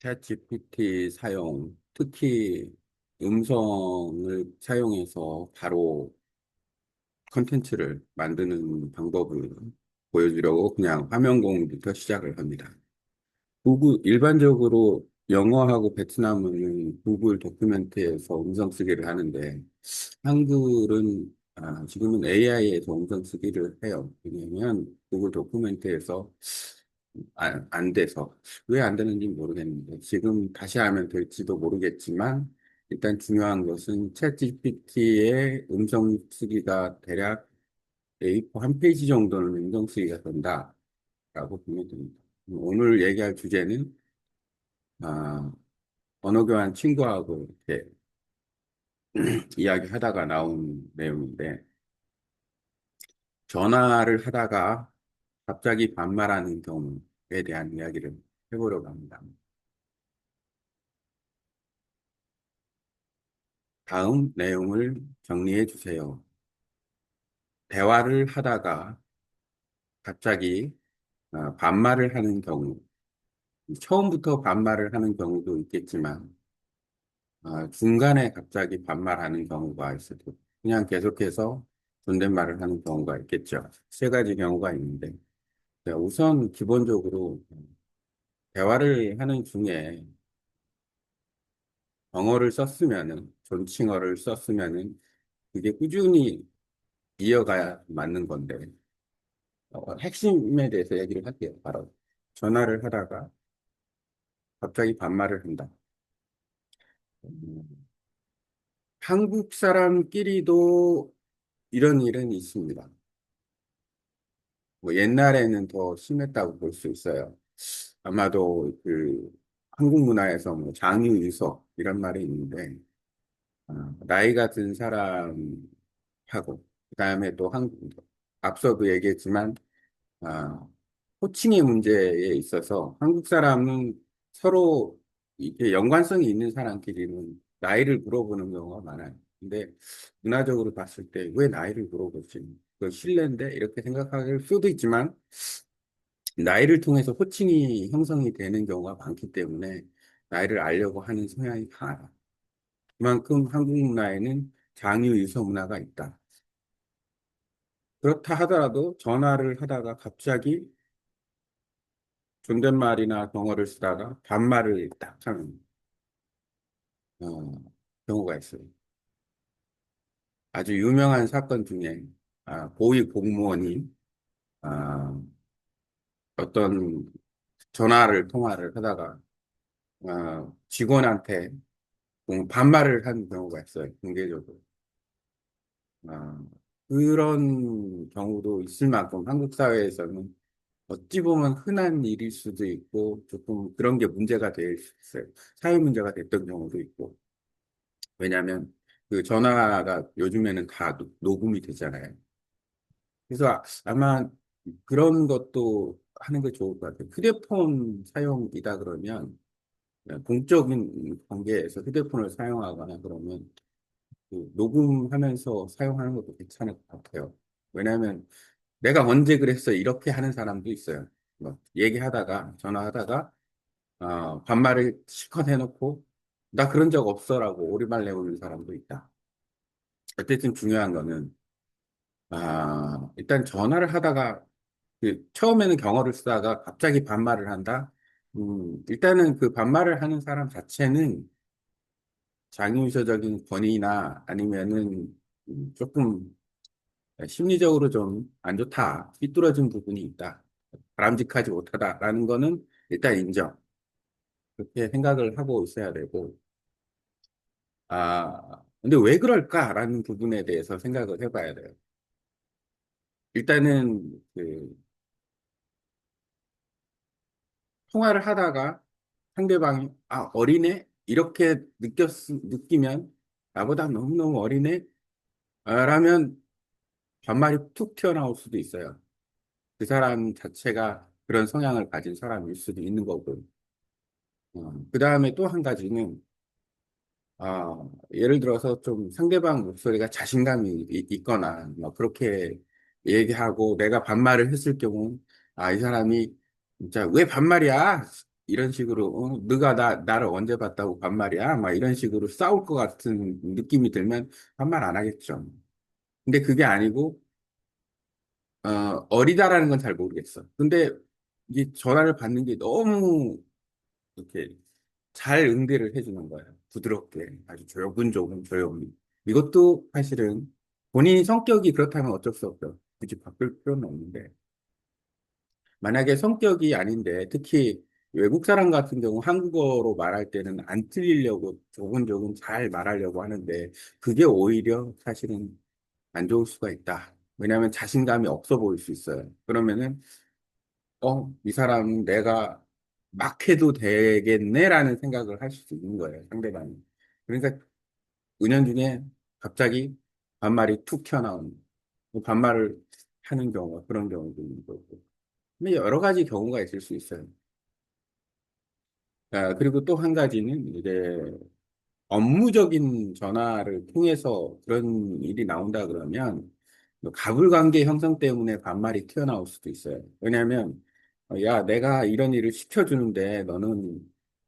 챗 GPT 사용, 특히 음성을 사용해서 바로 컨텐츠를 만드는 방법을 보여주려고 그냥 화면 공유부터 시작을 합니다. 일반적으로 영어하고 베트남어는 구글 도큐멘트에서 음성 쓰기를 하는데, 한글은 지금은 AI에서 음성 쓰기를 해요. 왜냐면 구글 도큐멘트에서 안 돼서. 왜 안 되는지 모르겠는데, 지금 다시 하면 될지도 모르겠지만, 일단 중요한 것은 챗GPT의 음성 쓰기가 대략 A4 한 페이지 정도는 음성 쓰기가 된다라고 보면 됩니다. 오늘 얘기할 주제는, 아, 언어 교환 친구하고 이렇게 이야기하다가 나온 내용인데, 전화를 하다가 갑자기 반말하는 경우에 대한 이야기를 해보려고 합니다. 다음 내용을 정리해 주세요. 대화를 하다가 갑자기 반말을 하는 경우, 처음부터 반말을 하는 경우도 있겠지만, 중간에 갑자기 반말하는 경우가 있어도 그냥 계속해서 존댓말을 하는 경우가 있겠죠. 세 가지 경우가 있는데, 자, 우선 기본적으로 대화를 하는 중에 영어를 썼으면은, 존칭어를 썼으면은, 그게 꾸준히 이어가야 맞는 건데, 핵심에 대해서 얘기를 할게요. 바로 전화를 하다가 갑자기 반말을 한다. 음, 한국 사람끼리도 이런 일은 있습니다. 뭐 옛날에는 더 심했다고 볼 수 있어요. 아마도 그 한국 문화에서 뭐 장유유서 이런 말이 있는데, 나이 같은 사람하고 그다음에 또 앞서도 얘기했지만, 아, 호칭의 문제에 있어서 한국 사람은 서로 이게 연관성이 있는 사람끼리는 나이를 물어보는 경우가 많아요. 근데 문화적으로 봤을 때 왜 나이를 물어보지? 그 실례인데 이렇게 생각할 수도 있지만, 나이를 통해서 호칭이 형성이 되는 경우가 많기 때문에 나이를 알려고 하는 성향이 강하다. 그만큼 한국 문화에는 장유유서 문화가 있다. 그렇다 하더라도 전화를 하다가 갑자기 존댓말이나 경어를 쓰다가 반말을 딱 하는 어, 경우가 있어요. 아주 유명한 사건 중에 고위 공무원이 아, 어떤 통화를 하다가 직원한테 반말을 한 경우가 있어요. 공개적으로. 아, 그런 경우도 있을 만큼 한국 사회에서는 어찌 보면 흔한 일일 수도 있고 조금 그런 게 문제가 될 수 있어요. 사회 문제가 됐던 경우도 있고. 왜냐하면 그 전화가 요즘에는 다 녹음이 되잖아요. 그래서 아마 그런 것도 하는 게 좋을 것 같아요. 휴대폰 사용이다 그러면 공적인 관계에서 휴대폰을 사용하거나 그러면 그 녹음하면서 사용하는 것도 괜찮을 것 같아요. 왜냐하면 내가 언제 그랬어 이렇게 하는 사람도 있어요. 뭐 얘기하다가 전화하다가 반말을 실컷 해놓고 나 그런 적 없어라고 오리말 내오는 사람도 있다. 어쨌든 중요한 거는 일단 전화를 하다가 처음에는 경어를 쓰다가 갑자기 반말을 한다. 일단은 그 반말을 하는 사람 자체는 장유유서적인 권위나 아니면은 조금 심리적으로 좀 안 좋다, 삐뚤어진 부분이 있다, 바람직하지 못하다라는 거는 일단 인정. 그렇게 생각을 하고 있어야 되고, 근데 왜 그럴까라는 부분에 대해서 생각을 해봐야 돼요. 일단은 통화를 하다가 상대방이 어리네? 이렇게 느끼면 나보다 너무너무 어리네? 라면 반말이 툭 튀어나올 수도 있어요. 그 사람 자체가 그런 성향을 가진 사람일 수도 있는 거고. 그 다음에 또 한 가지는, 예를 들어서 좀 상대방 목소리가 자신감이 있거나, 뭐 그렇게 얘기하고 내가 반말을 했을 경우, 이 사람이 진짜 왜 반말이야? 이런 식으로, 너가 나를 언제 봤다고 반말이야? 막 이런 식으로 싸울 것 같은 느낌이 들면 반말 안 하겠죠. 근데 그게 아니고, 어리다라는 건 잘 모르겠어. 근데 이게 전화를 받는 게 너무 이렇게 잘 응대를 해주는 거예요. 부드럽게, 아주 조근조근 조용히. 이것도 사실은 본인 성격이 그렇다면 어쩔 수 없죠. 굳이 바꿀 필요는 없는데. 만약에 성격이 아닌데, 특히 외국 사람 같은 경우 한국어로 말할 때는 안 틀리려고 조근조근 잘 말하려고 하는데, 그게 오히려 사실은 안 좋을 수가 있다. 왜냐하면 자신감이 없어 보일 수 있어요. 그러면은, 이 사람은 내가 막 해도 되겠네라는 생각을 할 수도 있는 거예요, 상대방이. 그러니까 은연중에 갑자기 반말이 툭 튀어나오는, 반말을 하는 경우가 그런 경우도 있는 거고. 근데 여러 가지 경우가 있을 수 있어요. 그리고 또 한 가지는 이제 업무적인 전화를 통해서 그런 일이 나온다 그러면 뭐 가불관계 형성 때문에 반말이 튀어나올 수도 있어요. 왜냐하면 야, 내가 이런 일을 시켜주는데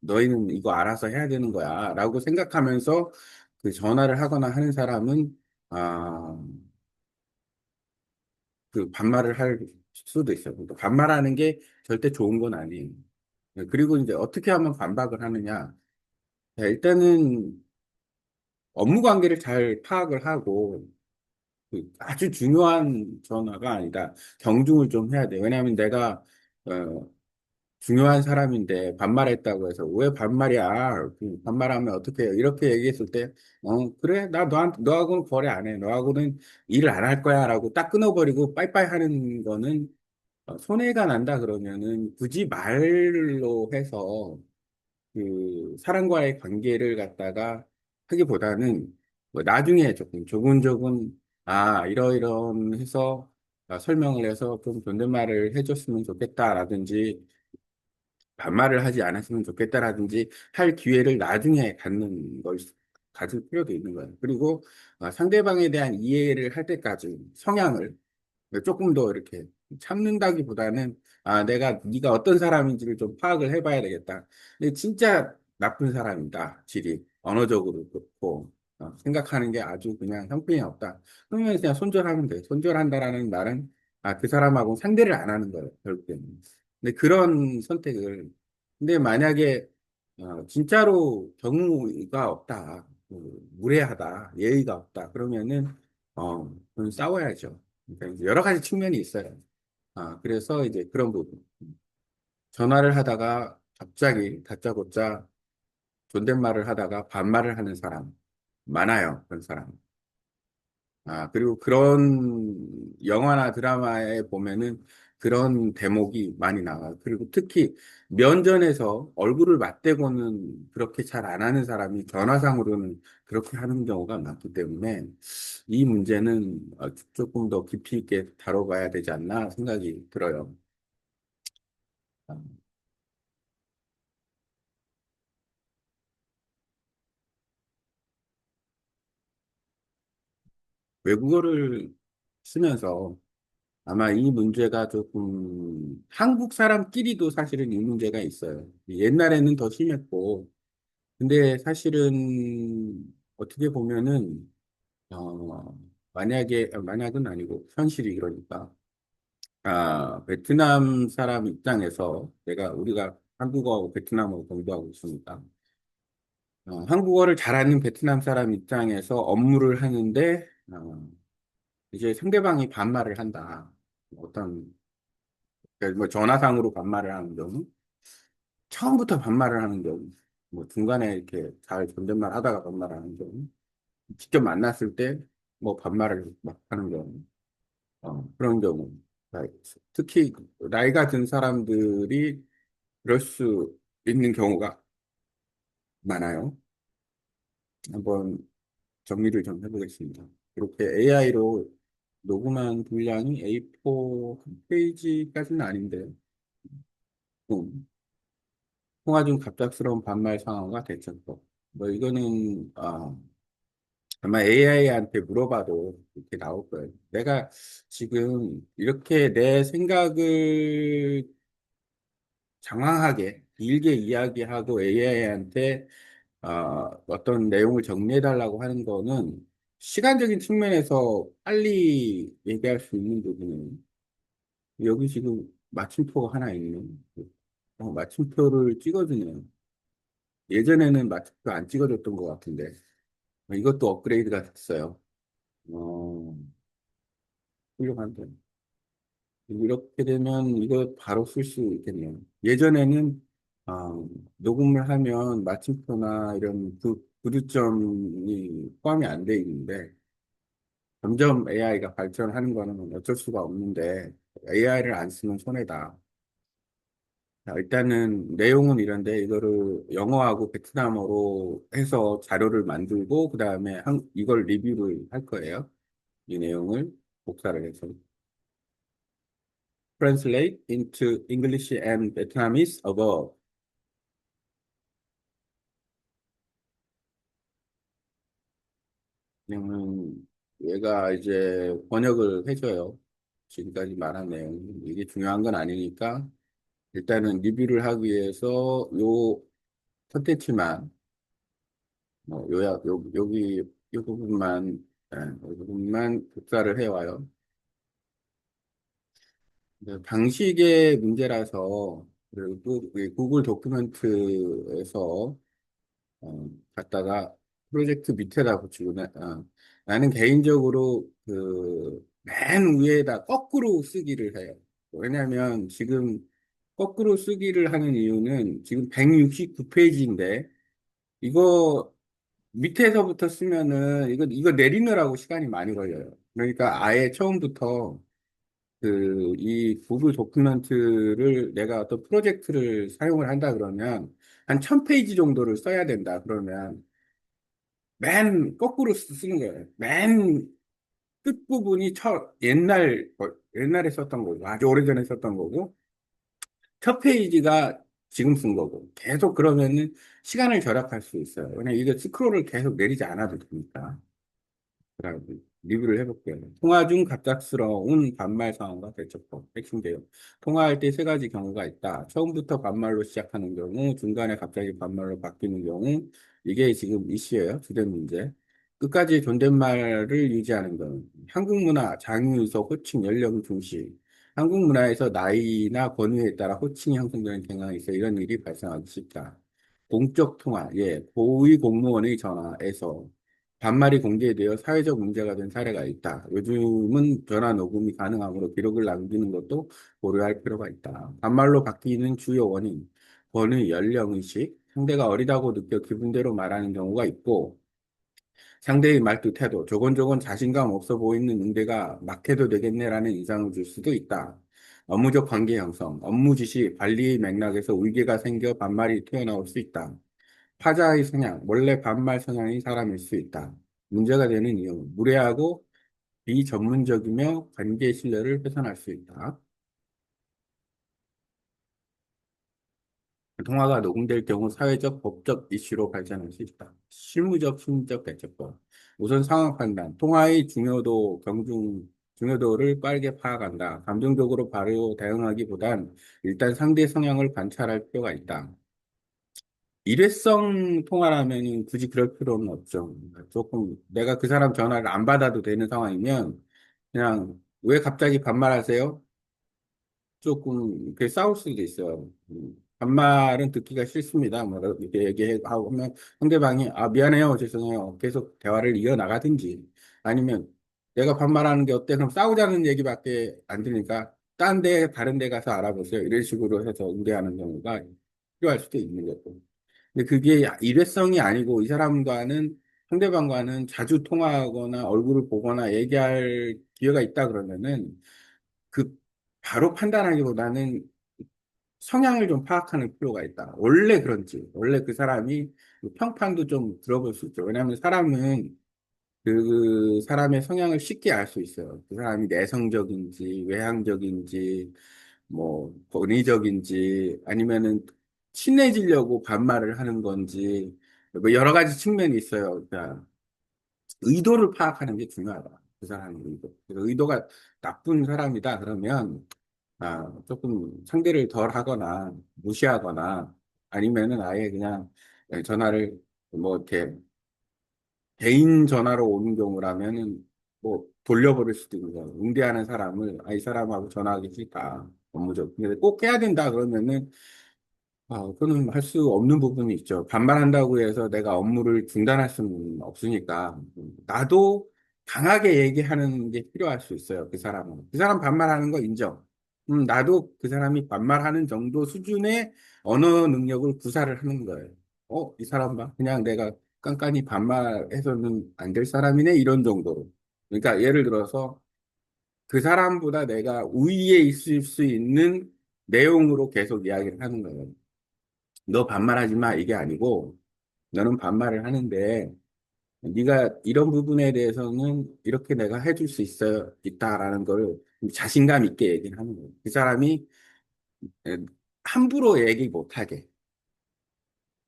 너희는 이거 알아서 해야 되는 거야 라고 생각하면서 그 전화를 하거나 하는 사람은 아, 그 반말을 할 수도 있어요. 그러니까 반말하는 게 절대 좋은 건 아니에요. 그리고 이제 어떻게 하면 반박을 하느냐. 자, 일단은 업무 관계를 잘 파악을 하고 그 아주 중요한 전화가 아니다. 경중을 좀 해야 돼. 왜냐하면 내가 어, 중요한 사람인데 반말했다고 해서 왜 반말이야? 그 반말하면 어떻게 해요? 이렇게 얘기했을 때 그래 나 너하고는 거래 안 해. 너하고는 일을 안 할 거야라고 딱 끊어버리고 빠이빠이 하는 거는 손해가 난다 그러면은 굳이 말로 해서 그 사람과의 관계를 갖다가 하기보다는 뭐 나중에 조금 이러이런 해서 설명을 해서 좀 존댓말을 해줬으면 좋겠다라든지 반말을 하지 않았으면 좋겠다라든지 할 기회를 나중에 가질 필요도 있는 거예요. 그리고 상대방에 대한 이해를 할 때까지 성향을 조금 더 이렇게 참는다기보다는 내가 네가 어떤 사람인지를 좀 파악을 해봐야 되겠다. 근데 진짜 나쁜 사람이다. 질이 언어적으로 그렇고 생각하는 게 아주 그냥 형편이 없다. 그러면 그냥 손절하면 돼. 손절한다라는 말은 그 사람하고 상대를 안 하는 거예요. 결국에는. 근데 그런 선택을 근데 만약에 진짜로 경우가 없다. 무례하다. 예의가 없다. 그러면은 그건 싸워야죠. 그러니까 이제 여러 가지 측면이 있어요. 그래서 이제 그런 부분. 전화를 하다가 갑자기 다짜고짜 존댓말을 하다가 반말을 하는 사람 많아요. 그런 사람. 그리고 그런 영화나 드라마에 보면은 그런 대목이 많이 나와요. 그리고 특히 면전에서 얼굴을 맞대고는 그렇게 잘 안 하는 사람이 전화상으로는 그렇게 하는 경우가 많기 때문에 이 문제는 조금 더 깊이 있게 다뤄봐야 되지 않나 생각이 들어요. 아, 외국어를 쓰면서 아마 이 문제가 조금 한국 사람끼리도 사실은 이 문제가 있어요. 옛날에는 더 심했고, 근데 사실은 어떻게 보면은 만약은 아니고 현실이 그러니까 베트남 사람 입장에서 우리가 한국어하고 베트남어 공부하고 있으니까 한국어를 잘하는 베트남 사람 입장에서 업무를 하는데 이제 상대방이 반말을 한다. 어떤 그러니까 뭐 전화상으로 반말을 하는 경우, 처음부터 반말을 하는 경우, 뭐 중간에 이렇게 잘 존댓말 하다가 반말하는 경우, 직접 만났을 때 뭐 반말을 막 하는 경우, 그런 경우, 아, 특히 나이가 든 사람들이 그럴 수 있는 경우가 많아요. 한번 정리를 좀 해보겠습니다. 이렇게 AI로 녹음한 분량이 A4 페이지까지는 아닌데, 좀 통화 중 갑작스러운 반말 상황과 대처법. 뭐 이거는 아마 AI한테 물어봐도 이렇게 나올 거예요. 내가 지금 이렇게 내 생각을 장황하게 길게 이야기하고 AI한테 어떤 내용을 정리해달라고 하는 거는 시간적인 측면에서 빨리 얘기할 수 있는 부분이에요. 여기 지금 마침표가 하나 있네. 마침표를 찍어주네요. 예전에는 마침표 안 찍어줬던 것 같은데 이것도 업그레이드가 됐어요. 어, 훌륭한데. 이렇게 되면 이거 바로 쓸 수 있겠네요. 예전에는 녹음을 하면 마침표나 이런 부두점이 포함이 안 돼 있는데 점점 AI가 발전하는 거는 어쩔 수가 없는데 AI를 안 쓰면 손해다. 자, 일단은 내용은 이런데 이거를 영어하고 베트남어로 해서 자료를 만들고 그다음에 이걸 리뷰를 할 거예요. 이 내용을 복사를 해서. Translate into English and Vietnamese above. 그러면 얘가 이제 번역을 해줘요. 지금까지 말한 내용. 이게 중요한 건 아니니까 일단은 리뷰를 하기 위해서 요 컨텐츠만, 여기, 이 부분만, 이 부분만 복사를 해와요. 근데 방식의 문제라서, 그리고 이 구글 도큐멘트에서 갖다가 프로젝트 밑에다 붙이고, 나는 개인적으로 맨 위에다 거꾸로 쓰기를 해요. 왜냐하면 지금 거꾸로 쓰기를 하는 이유는 지금 169페이지인데, 이거 밑에서부터 쓰면은 이거 내리느라고 시간이 많이 걸려요. 그러니까 아예 처음부터 이 구글 도큐멘트를 내가 어떤 프로젝트를 사용을 한다 그러면 한 1000페이지 정도를 써야 된다 그러면 맨 거꾸로 쓰는 거예요. 맨 끝부분이 옛날에 썼던 거고 아주 오래전에 썼던 거고 첫 페이지가 지금 쓴 거고 계속 그러면은 시간을 절약할 수 있어요. 왜냐면 이게 스크롤을 계속 내리지 않아도 되니까. 그다음에 리뷰를 해볼게요. 통화 중 갑작스러운 반말 상황과 대처법, 핵심 내용. 통화할 때 세 가지 경우가 있다. 처음부터 반말로 시작하는 경우, 중간에 갑자기 반말로 바뀌는 경우, 이게 지금 이슈예요. 주된 문제. 끝까지 존댓말을 유지하는 경우. 한국 문화, 장유유서, 호칭, 연령 중시. 한국 문화에서 나이나 권위에 따라 호칭이 형성되는 경향이 있어 이런 일이 발생하기 쉽다. 공적 통화, 예, 고위 공무원의 전화에서 반말이 공개되어 사회적 문제가 된 사례가 있다. 요즘은 전화 녹음이 가능하므로 기록을 남기는 것도 고려할 필요가 있다. 반말로 바뀌는 주요 원인, 권위, 연령의식, 상대가 어리다고 느껴 기분대로 말하는 경우가 있고, 상대의 말투, 태도, 조곤조곤 자신감 없어 보이는 응대가 막 해도 되겠네라는 인상을 줄 수도 있다. 업무적 관계 형성, 업무 지시, 관리의 맥락에서 위계가 생겨 반말이 튀어나올 수 있다. 타자의 성향, 원래 반말 성향의 사람일 수 있다. 문제가 되는 이유, 무례하고 비전문적이며 관계 신뢰를 훼손할 수 있다. 통화가 녹음될 경우 사회적, 법적 이슈로 발전할 수 있다. 실무적, 심리적 대처법. 우선 상황 판단, 통화의 중요도를 빠르게 파악한다. 감정적으로 바로 대응하기보단 일단 상대 성향을 관찰할 필요가 있다. 일회성 통화라면 굳이 그럴 필요는 없죠. 조금 내가 그 사람 전화를 안 받아도 되는 상황이면 그냥 왜 갑자기 반말하세요? 조금 그 싸울 수도 있어요. 반말은 듣기가 싫습니다. 뭐 이렇게 얘기하고 하면 상대방이 미안해요, 죄송해요. 계속 대화를 이어나가든지 아니면 내가 반말하는 게 어때? 그럼 싸우자는 얘기밖에 안 들으니까 다른 데 가서 알아보세요. 이런 식으로 해서 응대하는 경우가 필요할 수도 있는 거고. 근데 그게 일회성이 아니고 이 사람과는 상대방과는 자주 통화하거나 얼굴을 보거나 얘기할 기회가 있다 그러면은 그 바로 판단하기보다는 성향을 좀 파악하는 필요가 있다. 원래 그런지, 원래 그 사람이 그 평판도 좀 들어볼 수 있죠. 왜냐하면 사람은 그 사람의 성향을 쉽게 알 수 있어요. 그 사람이 내성적인지, 외향적인지, 뭐, 권위적인지, 아니면은 친해지려고 반말을 하는 건지, 뭐 여러 가지 측면이 있어요. 그러니까 의도를 파악하는 게 중요하다. 그 사람의 의도. 그래서 의도가 나쁜 사람이다. 그러면 조금 상대를 덜 하거나 무시하거나 아니면은 아예 그냥 전화를 뭐 이렇게 개인 전화로 오는 경우라면은 뭐 돌려버릴 수도 있는 거예요. 응대하는 사람을 아, 이 사람하고 전화하기 싫다. 업무적. 근데 꼭 해야 된다 그러면은 그거는 할 수 없는 부분이 있죠. 반말한다고 해서 내가 업무를 중단할 수는 없으니까. 나도 강하게 얘기하는 게 필요할 수 있어요. 그 사람은. 그 사람 반말하는 거 인정. 나도 그 사람이 반말하는 정도 수준의 언어 능력을 구사를 하는 거예요. 이 사람 봐. 그냥 내가 깐깐히 반말해서는 안 될 사람이네. 이런 정도로. 그러니까 예를 들어서 그 사람보다 내가 우위에 있을 수 있는 내용으로 계속 이야기를 하는 거예요. 너 반말하지 마 이게 아니고 너는 반말을 하는데 네가 이런 부분에 대해서는 이렇게 내가 해줄 수 있다라는 걸 자신감 있게 얘기를 하는 거예요. 그 사람이 에, 함부로 얘기 못하게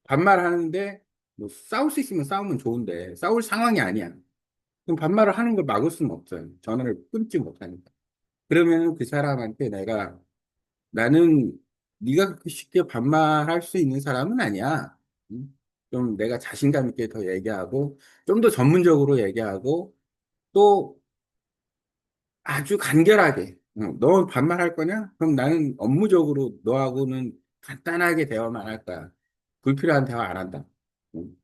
반말하는데 뭐 싸울 수 있으면 싸우면 좋은데 싸울 상황이 아니야. 그럼 반말을 하는 걸 막을 수는 없어요. 전화를 끊지 못하니까. 그러면 그 사람한테 나는 네가 그렇게 쉽게 반말할 수 있는 사람은 아니야. 음? 좀 내가 자신감 있게 더 얘기하고 좀 더 전문적으로 얘기하고 또 아주 간결하게 너 반말할 거냐? 그럼 나는 업무적으로 너하고는 간단하게 대화만 할 거야. 불필요한 대화 안 한다.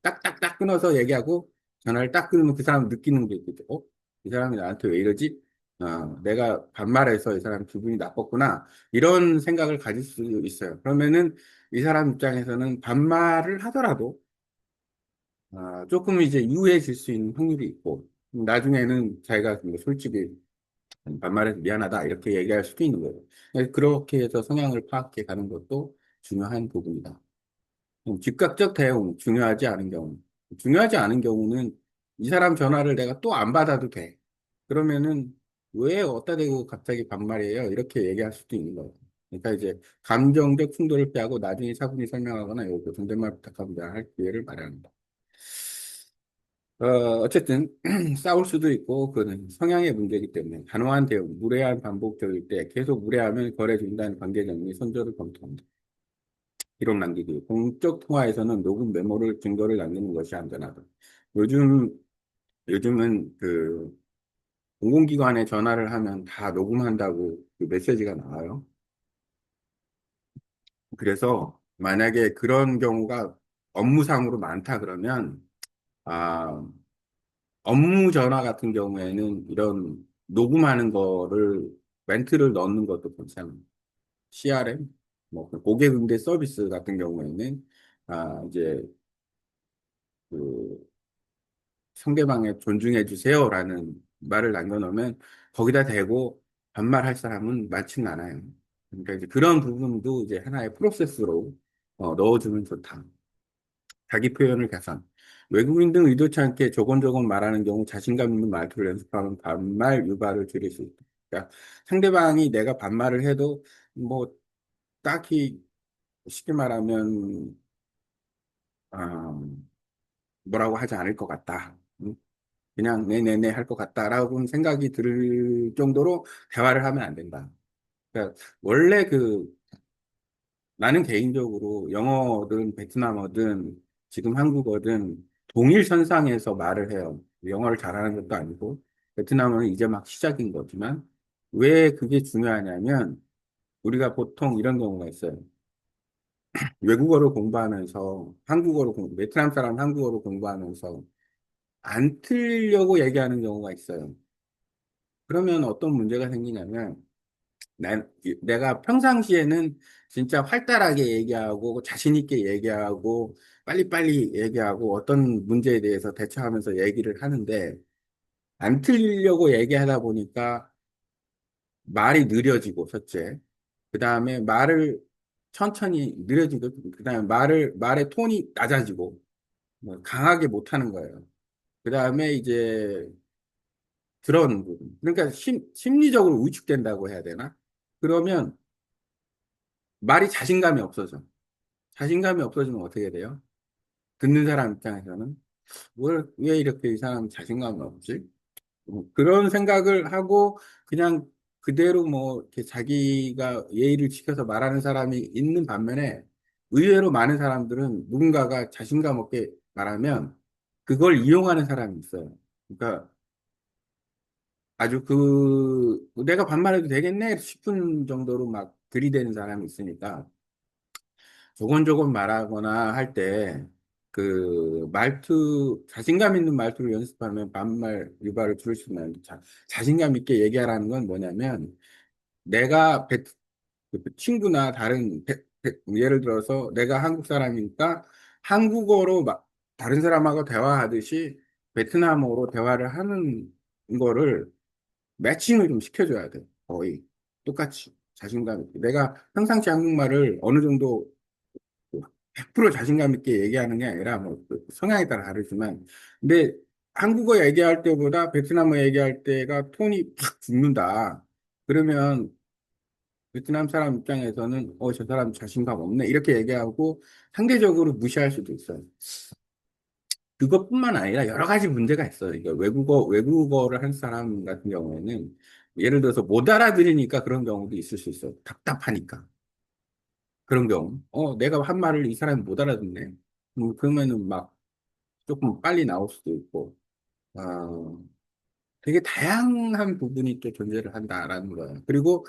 딱딱딱 끊어서 얘기하고 전화를 딱 끊으면 그 사람 느끼는 게 있거든. 이 사람이 나한테 왜 이러지? 내가 반말해서 이 사람 기분이 나빴구나. 이런 생각을 가질 수 있어요. 그러면은 이 사람 입장에서는 반말을 하더라도 조금 이제 유해질 수 있는 확률이 있고 나중에는 자기가 뭐 솔직히 반말해서 미안하다 이렇게 얘기할 수도 있는 거예요. 그렇게 해서 성향을 파악해 가는 것도 중요한 부분이다. 즉각적 대응 중요하지 않은 경우. 중요하지 않은 경우는 이 사람 전화를 내가 또 안 받아도 돼. 그러면은 왜 어디다 대고 갑자기 반말이에요? 이렇게 얘기할 수도 있는 거예요. 그러니까 이제 감정적 충돌을 피하고 나중에 차분히 설명하거나 요거 존댓말 부탁합니다 할 기회를 마련한다. 어쨌든 싸울 수도 있고 그는 성향의 문제이기 때문에 단호한 대응, 무례한 반복적일 때 계속 무례하면 거래 중단, 관계 정리, 손절을 검토한다. 기록 남기기. 공적 통화에서는 녹음 메모를 증거를 남기는 것이 안전하다. 요즘 요즘은 그 공공기관에 전화를 하면 다 녹음한다고 그 메시지가 나와요. 그래서 만약에 그런 경우가 업무상으로 많다 그러면 아 업무 전화 같은 경우에는 이런 녹음하는 거를 멘트를 넣는 것도 괜찮아요. CRM, 뭐 고객 응대 서비스 같은 경우에는 이제 그 상대방에 존중해 주세요라는 말을 남겨놓으면 거기다 대고 반말할 사람은 많지는 않아요. 그러니까 이제 그런 부분도 이제 하나의 프로세스로 넣어주면 좋다. 자기 표현을 개선. 외국인 등 의도치 않게 조곤조곤 말하는 경우 자신감 있는 말투를 연습하면 반말 유발을 줄일 수 있다. 그러니까 상대방이 내가 반말을 해도 뭐 딱히 쉽게 말하면 아, 뭐라고 하지 않을 것 같다. 그냥 네네네 할 것 같다라고 생각이 들 정도로 대화를 하면 안 된다. 그러니까 원래 나는 개인적으로 영어든 베트남어든 지금 한국어든 동일 선상에서 말을 해요. 영어를 잘하는 것도 아니고 베트남어는 이제 막 시작인 거지만 왜 그게 중요하냐면 우리가 보통 이런 경우가 있어요. 외국어를 공부하면서 베트남 사람 한국어를 공부하면서 안 틀리려고 얘기하는 경우가 있어요. 그러면 어떤 문제가 생기냐면 내가 평상시에는 진짜 활달하게 얘기하고 자신 있게 얘기하고 빨리빨리 얘기하고 어떤 문제에 대해서 대처하면서 얘기를 하는데 안 틀리려고 얘기하다 보니까 말이 느려지고 첫째. 그다음에 말을 천천히 느려지고 그다음에 말의 톤이 낮아지고 뭐 강하게 못하는 거예요. 그다음에 이제 그런 부분. 그러니까 심리적으로 위축된다고 해야 되나? 그러면 말이 자신감이 없어져. 자신감이 없어지면 어떻게 돼요? 듣는 사람 입장에서는 왜 이렇게 이 사람 자신감이 없지? 그런 생각을 하고 그냥 그대로 뭐 이렇게 자기가 예의를 지켜서 말하는 사람이 있는 반면에 의외로 많은 사람들은 누군가가 자신감 없게 말하면 그걸 이용하는 사람이 있어요. 그러니까 아주 내가 반말해도 되겠네 싶은 정도로 막 들이대는 사람이 있으니까 조곤조곤 말하거나 할 때 자신감 있는 말투를 연습하면 반말 유발을 줄일 수 있는 자신감 있게 얘기하라는 건 뭐냐면 내가 그 친구나 예를 들어서 내가 한국 사람이니까 한국어로 다른 사람하고 대화하듯이 베트남어로 대화를 하는 거를 매칭을 좀 시켜줘야 돼. 거의 똑같이 자신감 있게. 내가 평상시 한국말을 어느 정도 100% 자신감 있게 얘기하는 게 아니라 뭐그 성향에 따라 다르지만 근데 한국어 얘기할 때보다 베트남어 얘기할 때가 톤이 팍 죽는다. 그러면 베트남 사람 입장에서는 저 사람 자신감 없네 이렇게 얘기하고 상대적으로 무시할 수도 있어요. 그것뿐만 아니라 여러 가지 문제가 있어요. 그러니까 외국어를 한 사람 같은 경우에는 예를 들어서 못 알아들으니까 그런 경우도 있을 수 있어요. 답답하니까. 그런 경우. 내가 한 말을 이 사람이 못 알아듣네. 그러면은 막 조금 빨리 나올 수도 있고. 어, 되게 다양한 부분이 또 존재를 한다라는 거예요. 그리고,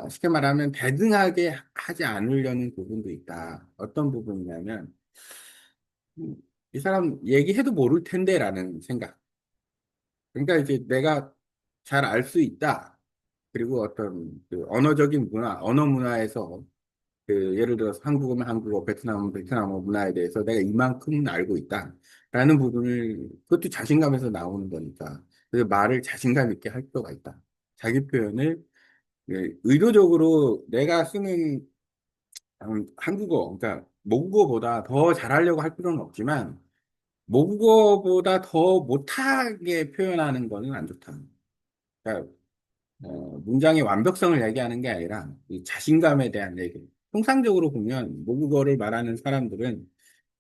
쉽게 말하면 대등하게 하지 않으려는 부분도 있다. 어떤 부분이냐면, 이 사람 얘기해도 모를 텐데라는 생각. 그러니까 이제 내가 잘 알 수 있다. 그리고 어떤 그 언어적인 언어 문화에서 예를 들어서 한국어면 한국어, 베트남은 베트남어 문화에 대해서 내가 이만큼은 알고 있다. 라는 부분을, 그것도 자신감에서 나오는 거니까. 그래서 말을 자신감 있게 할 필요가 있다. 자기 표현을 의도적으로 내가 쓰는 한국어, 그러니까 모국어보다 더 잘하려고 할 필요는 없지만, 모국어보다 더 못하게 표현하는 거는 안 좋다. 그러니까 문장의 완벽성을 얘기하는 게 아니라 이 자신감에 대한 얘기. 통상적으로 보면 모국어를 말하는 사람들은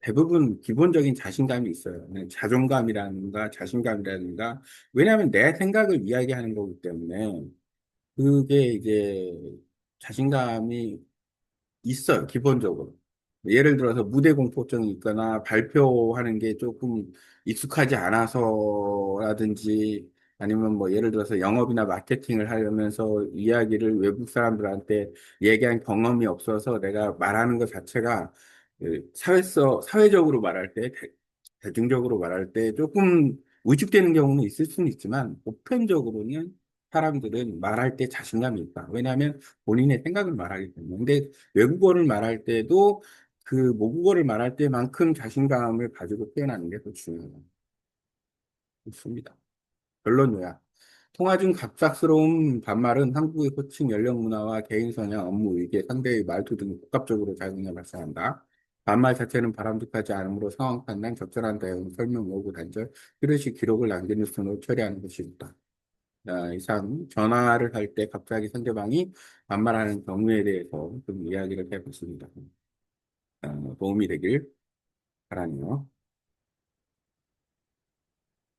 대부분 기본적인 자신감이 있어요. 자존감이라든가 자신감이라든가. 왜냐하면 내 생각을 이야기하는 거기 때문에 그게 이제 자신감이 있어요, 기본적으로. 예를 들어서 무대 공포증이 있거나 발표하는 게 조금 익숙하지 않아서라든지 아니면 뭐 예를 들어서 영업이나 마케팅을 하려면서 이야기를 외국 사람들한테 얘기한 경험이 없어서 내가 말하는 것 자체가 사회적으로 말할 때, 대중적으로 말할 때 조금 위축되는 경우는 있을 수는 있지만 보편적으로는 사람들은 말할 때 자신감이 있다. 왜냐하면 본인의 생각을 말하기 때문에. 근데 외국어를 말할 때도 그 모국어를 말할 때만큼 자신감을 가지고 표현하는 게 더 중요합니다. 결론 요약. 통화 중 갑작스러운 반말은 한국의 호칭, 연령 문화와 개인 성향, 업무 위계, 상대의 말투 등 복합적으로 작용해 발생한다. 반말 자체는 바람직하지 않으므로 상황 판단, 적절한 대응, 설명, 요구, 단절, 필요시 기록을 남기는 순으로 처리하는 것이 좋다. 이상 전화를 할 때 갑자기 상대방이 반말하는 경우에 대해서 좀 이야기를 해봤습니다. 도움이 되길 바라네요.